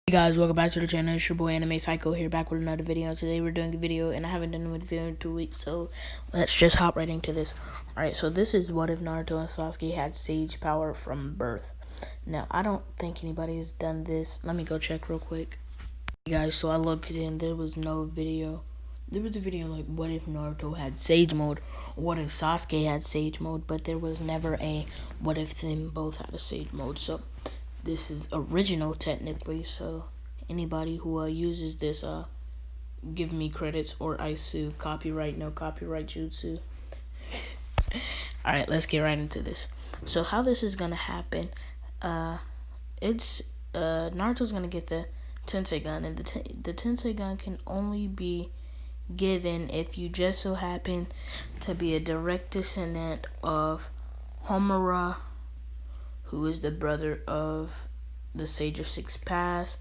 Hey guys, welcome back to the channel. It's your boy Anime Psycho here, back with another video. Today we're doing a video, and I haven't done a video in 2 weeks, so let's just hop right into this. Alright, so this is what if Naruto and Sasuke had sage power from birth. Now, I don't think anybody has done this. Let me go check real quick. Hey guys, so I looked in, there was no video. There was a video like, what if Naruto had sage mode, or what if Sasuke had sage mode, but there was never a what if them both had a sage mode, so this is original technically, so anybody who uses this, give me credits or I sue. Copyright, no copyright jutsu. Alright, let's get right into this. So how this is gonna happen, Naruto's gonna get the Tensei gun, and the Tensei gun can only be given if you just so happen to be a direct descendant of Homura, who is the brother of the Sage of Six Paths.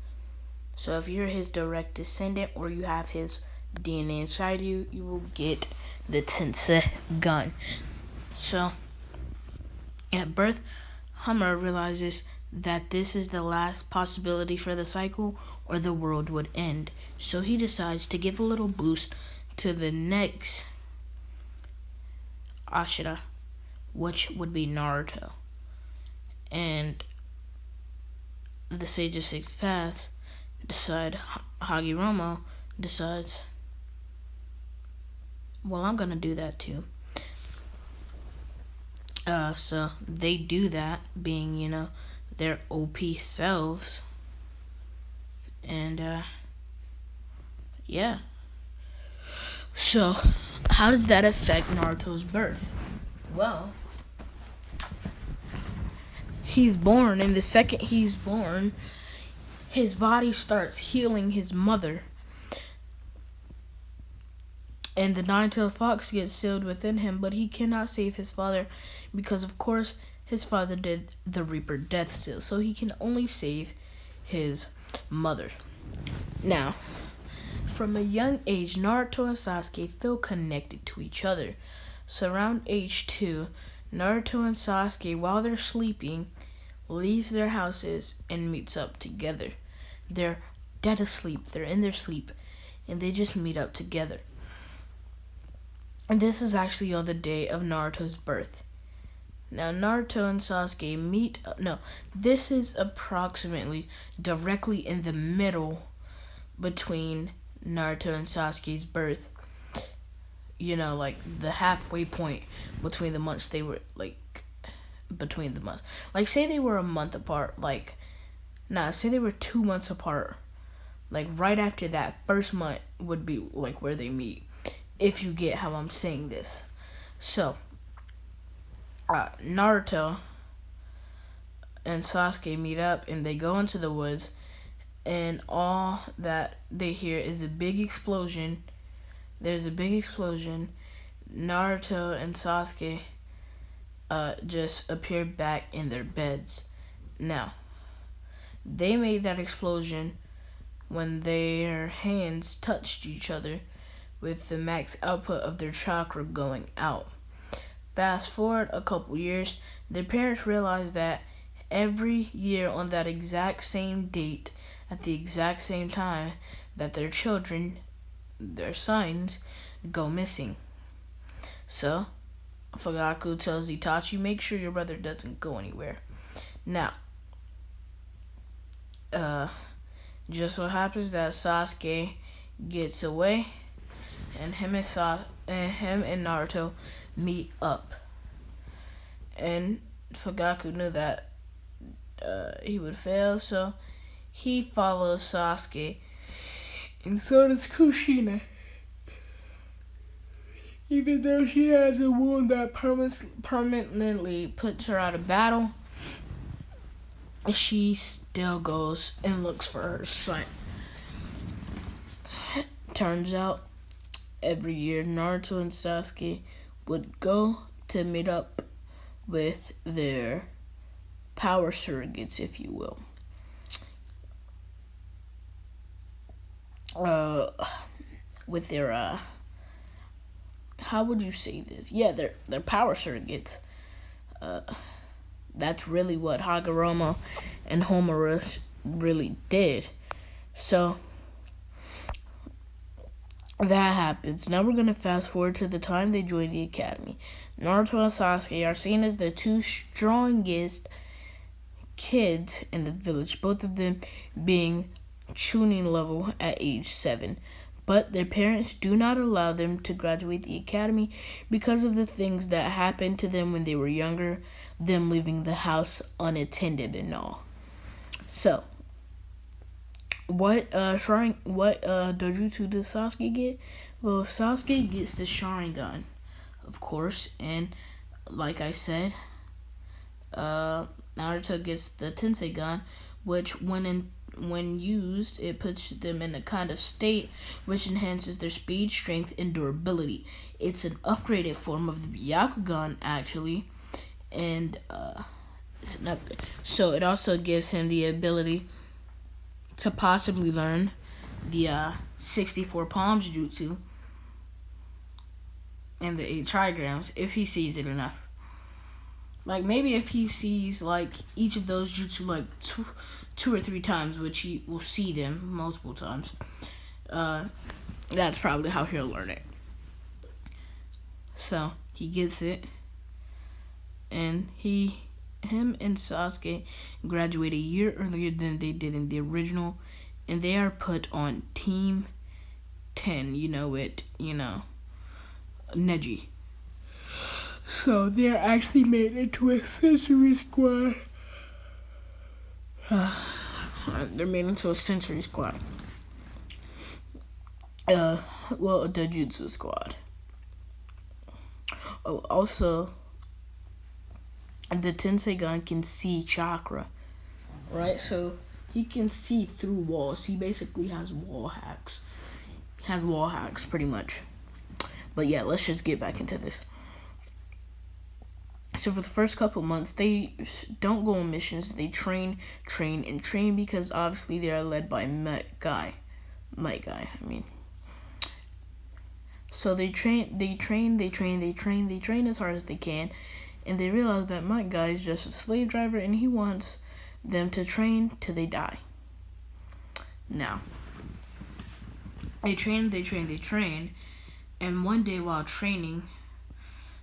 So if you're his direct descendant or you have his DNA inside you, you will get the Tensei gun. So at birth, Homura realizes that this is the last possibility for the cycle or the world would end. So he decides to give a little boost to the next Ashura, which would be Naruto. And the Sage of Six Paths Hagoromo decides, well, I'm gonna do that too. So they do that, being, their OP selves. And, yeah. So, how does that affect Naruto's birth? Well, he's born, and the second he's born, his body starts healing his mother. And the nine-tailed fox gets sealed within him, but he cannot save his father because, of course, his father did the Reaper death seal. So he can only save his mother. Now, from a young age, Naruto and Sasuke feel connected to each other. So around age 2, Naruto and Sasuke, while they're sleeping, leaves their houses and meets up together. They're dead asleep. They're in their sleep, and they just meet up together. And this is actually on the day of Naruto's birth. Now, Naruto and Sasuke meet. No, this is approximately directly in the middle between Naruto and Sasuke's birth. Like the halfway point between the months they were between the months. Like, say they were a month apart. Say they were 2 months apart. Like, right after that first month would be like where they meet. If you get how I'm saying this. So, Naruto and Sasuke meet up and they go into the woods, and all that they hear is a big explosion. There's a big explosion. Naruto and Sasuke just appeared back in their beds. Now, they made that explosion when their hands touched each other with the max output of their chakra going out. Fast forward a couple years, their parents realized that every year on that exact same date, at the exact same time, that their children, their sons, go missing. So, Fugaku tells Itachi, make sure your brother doesn't go anywhere. Now, just so happens that Sasuke gets away, and him and Naruto meet up. And Fugaku knew that he would fail, so he follows Sasuke, and so does Kushina. Even though she has a wound that permanently puts her out of battle, she still goes and looks for her son. Turns out, every year Naruto and Sasuke would go to meet up with their power surrogates, if you will. With their how would you say this? Yeah, they're power surrogates. That's really what Hagoromo and Homura really did. So that happens. Now we're gonna fast forward to the time they join the academy. Naruto and Sasuke are seen as the two strongest kids in the village, both of them being Chunin level at age 7. But their parents do not allow them to graduate the academy because of the things that happened to them when they were younger, them leaving the house unattended and all. So, what dojutsu does Sasuke get? Well, Sasuke gets the Sharingan, of course, and like I said, Naruto gets the Tensegan, which when used, it puts them in a kind of state which enhances their speed, strength, and durability. It's an upgraded form of the Byakugan, actually, and so it also gives him the ability to possibly learn the 64 palms jutsu and the 8 trigrams if he sees it enough. Like, maybe if he sees, like, each of those jutsu, like, two or three times, which he will see them multiple times, that's probably how he'll learn it. So, he gets it, and him and Sasuke graduate a year earlier than they did in the original, and they are put on Team 10, Neji. So they're actually made into a sensory squad. They're made into a sensory squad. A Dojutsu squad. Oh, also, the Tensegan can see chakra, right? So he can see through walls. He basically has wall hacks. Pretty much. But yeah, let's just get back into this. So for the first couple months, they don't go on missions. They train because obviously they are led by Might Guy. So they train as hard as they can, and they realize that Might Guy is just a slave driver, and he wants them to train till they die. Now, they train, and one day while training,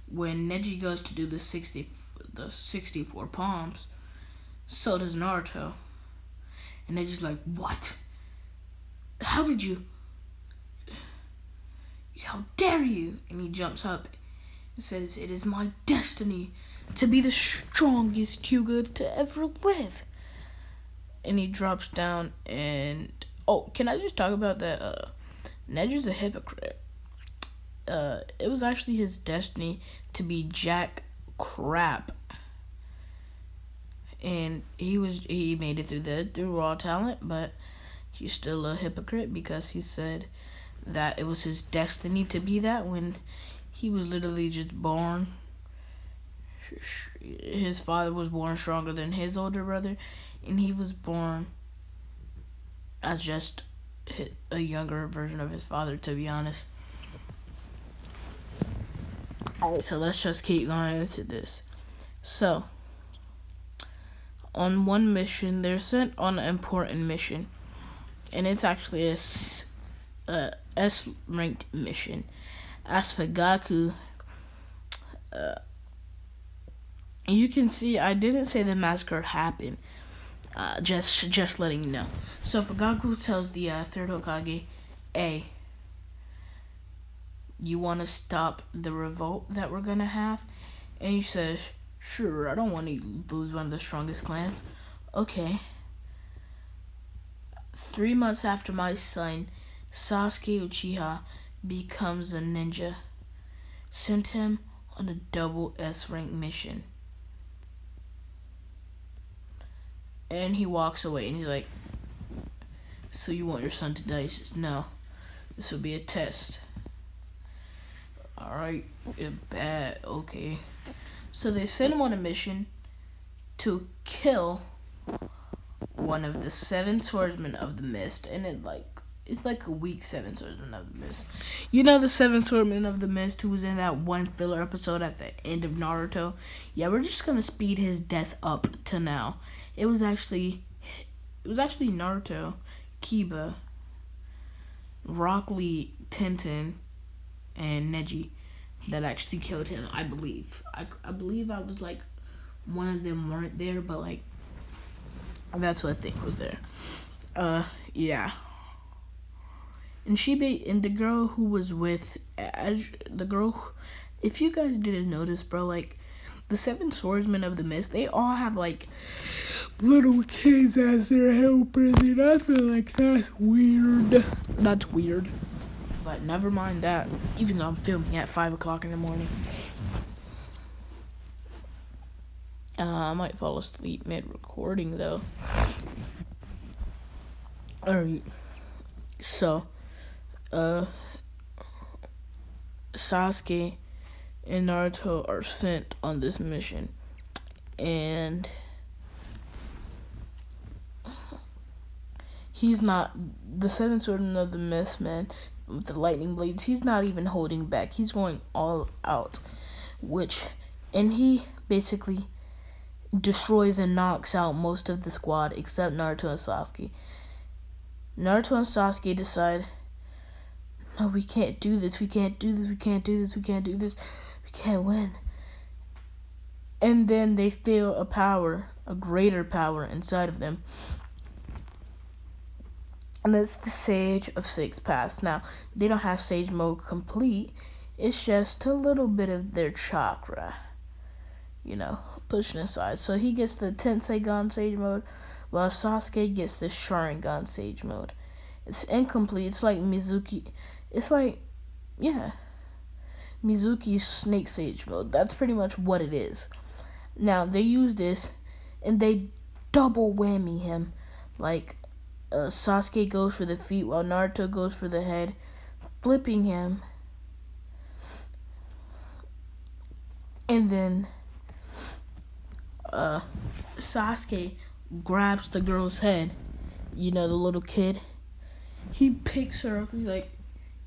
when Neji goes to do the 64 palms, so does Naruto. And Neji's like, what? How did you? How dare you? And he jumps up and says, it is my destiny to be the strongest Hyuga to ever live. And he drops down and... Oh, can I just talk about that? Neji's a hypocrite. It was actually his destiny to be Jack Crap, and he made it through raw talent, but he's still a hypocrite because he said that it was his destiny to be that when he was literally just born. His father was born stronger than his older brother, and he was born as just a younger version of his father, to be honest. So let's just keep going into this. So, on one mission, they're sent on an important mission, and it's actually a S-ranked mission. As for Gaku, you can see I didn't say the massacre happened. Just letting you know. So for Gaku tells the third Hokage, "Hey, you want to stop the revolt that we're gonna have?" And he says, "Sure, I don't want to lose one of the strongest clans." Okay. 3 months after my son, Sasuke Uchiha, becomes a ninja, sent him on a double S-rank mission. And he walks away and he's like, "So you want your son to die?" He says, "No, this will be a test." Alright, bad, okay. So they send him on a mission to kill one of the 7 swordsmen of the mist, and it's like a weak 7 swordsmen of the mist. You know the 7 swordsmen of the mist who was in that one filler episode at the end of Naruto? Yeah, we're just gonna speed his death up to now. It was actually Naruto Kiba, Rock Lee, Tenten, and Neji that actually killed him. I believe. I believe I was like one of them weren't there, but like that's what I think was there. Yeah. And and the girl who was with the girl. If you guys didn't notice, bro, like the seven swordsmen of the mist, they all have like little kids as their helpers, and I feel like that's weird. That's weird. But never mind that. Even though I'm filming at 5 o'clock in the morning, I might fall asleep mid-recording though. Alright. So, Sasuke and Naruto are sent on this mission, and he's not the seventh swordsman of the mist, man, with the lightning blades. He's not even holding back. He's going all out, and he basically destroys and knocks out most of the squad except Naruto and Sasuke. Naruto and Sasuke decide, no, we can't do this. We can't do this. We can't do this. We can't do this. We can't win. And then they feel a greater power inside of them. And that's the Sage of Six Paths. Now, they don't have Sage Mode complete. It's just a little bit of their chakra, pushing aside. So he gets the Tenseigan Sage Mode, while Sasuke gets the Sharingan Sage Mode. It's incomplete. It's like Mizuki. It's like, Mizuki's Snake Sage Mode. That's pretty much what it is. Now, they use this, and they double whammy him. Like, Sasuke goes for the feet, while Naruto goes for the head, flipping him. And then, Sasuke grabs the girl's head, the little kid. He picks her up. He's like,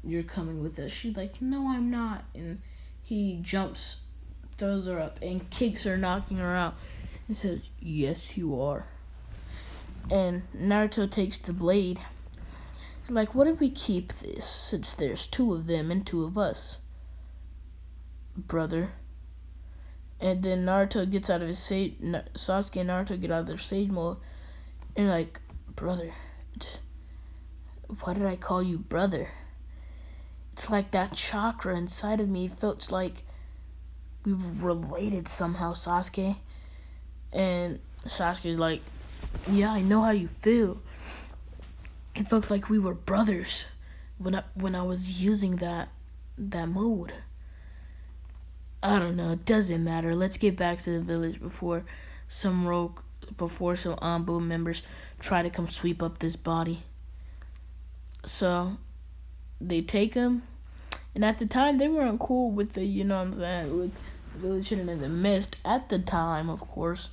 you're coming with us. She's like, no, I'm not. And he jumps, throws her up, and kicks her, knocking her out. And says, yes, you are. And Naruto takes the blade. He's like, what if we keep this, since there's two of them and two of us, brother? And then Naruto gets out of his Sasuke and Naruto get out of their Sage Mode. And like, brother, why did I call you brother? It's like that chakra inside of me felt like we were related somehow, Sasuke. And Sasuke's like, yeah, I know how you feel. It felt like we were brothers when I was using that mode. I don't know. It doesn't matter. Let's get back to the village before some Anbu members try to come sweep up this body. So they take him, and at the time they weren't cool with the, with the village hidden in the mist at the time, of course.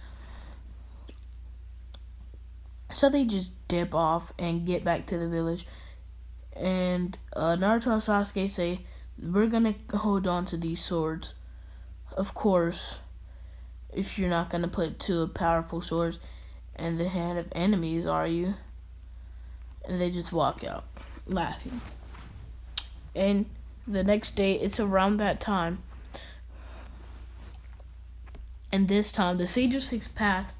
So they just dip off and get back to the village. And Naruto and Sasuke say, we're gonna hold on to these swords. Of course, if you're not gonna put two powerful swords in the hand of enemies, are you? And they just walk out, laughing. And the next day, it's around that time. And this time, the Sage of Six Paths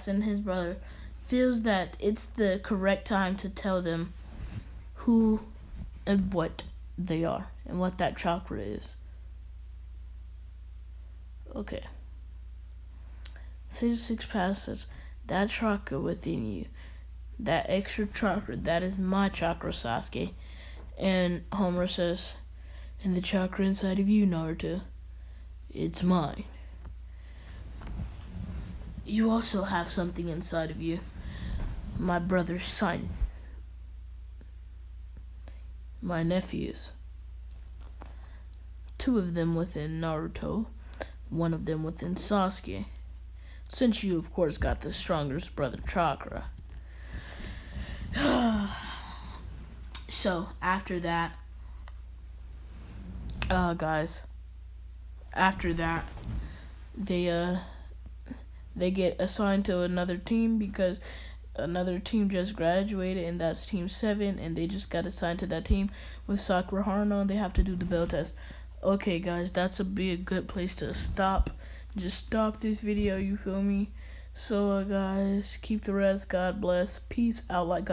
and his brother feels that it's the correct time to tell them who and what they are and what that chakra is. Okay. Sage of Six Paths says, that chakra within you, that extra chakra, that is my chakra, Sasuke. And Homer says, and the chakra inside of you, Naruto, it's mine. You also have something inside of you, my brother's son, my nephews. Two of them within Naruto, one of them within Sasuke. Since you, of course, got the strongest brother chakra. So, after that, guys, after that, they get assigned to another team because another team just graduated, and that's team 7, and they just got assigned to that team with Sakura Haruno, and they have to do the bell test. Okay guys, that's be a good place to stop. Just stop this video, you feel me? So guys, keep the rest. God bless. Peace out. Like